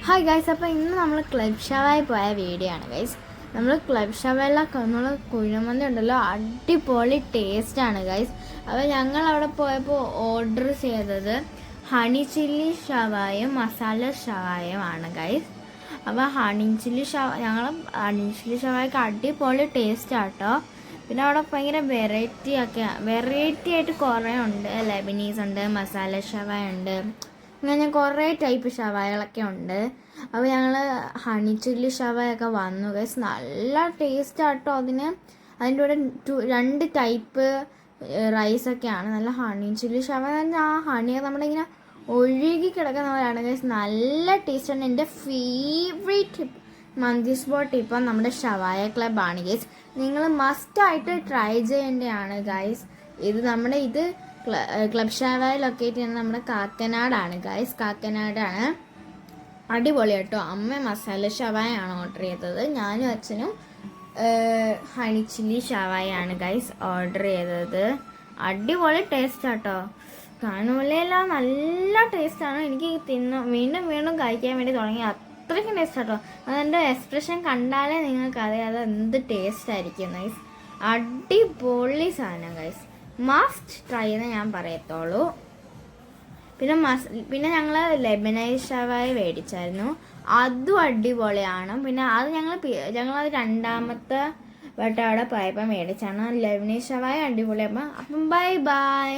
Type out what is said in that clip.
Hi guys, അപ്പോൾ ഇന്ന് നമ്മൾ ക്ലബ് ഷവായി പോയ വീഡിയോ ആണ് ഗൈസ്. നമ്മൾ ക്ലബ് ഷവായിലൊക്കെ നമ്മൾ കുഴിമന്തി ഉണ്ടല്ലോ, അടിപൊളി ടേസ്റ്റാണ് ഗൈസ്. അപ്പോൾ ഞങ്ങൾ അവിടെ പോയപ്പോൾ ഓർഡർ ചെയ്തത് ഹണി ചില്ലി ഷവായും മസാല ഷവായും ആണ് ഗൈസ്. അപ്പോൾ ഞങ്ങൾ ഹണി ചില്ലി ഷവായ്ക്ക് അടിപൊളി ടേസ്റ്റാണ് കേട്ടോ. പിന്നെ അവിടെ ഭയങ്കര വെറൈറ്റി ആയിട്ട് കുറേ ഉണ്ട്. ലെബനീസ് ഉണ്ട്, മസാല ഷവായ ഉണ്ട്, ഇങ്ങനെ കുറേ ടൈപ്പ് ഷവായകളൊക്കെ ഉണ്ട്. അപ്പോൾ ഞങ്ങൾ ഹണി ചില്ലി ഷവായൊക്കെ വന്നു ഗൈസ്. നല്ല ടേസ്റ്റ് ആട്ടോ അതിൻ്റെ കൂടെ 2 ടൈപ്പ് റൈസൊക്കെയാണ്. നല്ല ഹണി ചില്ലി ഷവായ പറഞ്ഞാൽ ആ ഹണിയൊക്കെ നമ്മുടെ ഇങ്ങനെ ഒഴുകി കിടക്കുന്ന പോലെയാണ് ഗൈസ്. നല്ല ടേസ്റ്റാണ്. എൻ്റെ ഫേവറേറ്റ് മന്തി സ്പോട്ട് ഇപ്പം നമ്മുടെ ഷവായ ക്ലബ്ബാണ് ഗൈസ്. നിങ്ങൾ മസ്റ്റായിട്ട് ട്രൈ ചെയ്യേണ്ടതാണ് ഗൈസ്. ഇത് ക്ലബ് ഷവായ ലൊക്കേറ്റ് ചെയ്യുന്നത് നമ്മുടെ കാക്കനാടാണ് ഗൈസ്. കാക്കനാടാണ്. അടിപൊളി കേട്ടോ. അമ്മ മസാല ഷവായാണ് ഓർഡർ ചെയ്തത്. ഞാനും അച്ഛനും ഹണി ചില്ലി ഷവായാണ് ഗൈസ് ഓർഡർ ചെയ്തത്. അടിപൊളി ടേസ്റ്റ് കേട്ടോ. കാണുമ്പോഴേല നല്ല ടേസ്റ്റാണ്. എനിക്ക് വീണ്ടും വീണ്ടും കഴിക്കാൻ വേണ്ടി തുടങ്ങി. അത്രയ്ക്കും ടേസ്റ്റ് കേട്ടോ. അതെൻ്റെ എക്സ്പ്രഷൻ കണ്ടാലേ നിങ്ങൾക്ക് അറിയാം അത് എന്ത് ടേസ്റ്റ് ആയിരിക്കും ഗൈസ്. അടിപൊളി സാധനം ഗൈസ്. മസ്റ്റ് ട്രൈ എന്ന് ഞാൻ പറയത്തുള്ളൂ. പിന്നെ ഞങ്ങൾ ലെബനൈസ് ഷവായ മേടിച്ചായിരുന്നു. അതും അടിപൊളിയാണ്. പിന്നെ അത് ഞങ്ങളത് 2ാമത്തെ വട്ടം അവിടെ പോയപ്പോൾ മേടിച്ചാണ്. ലെബനൈസ് ഷവായ അടിപൊളിയപ്പം. Bye bye.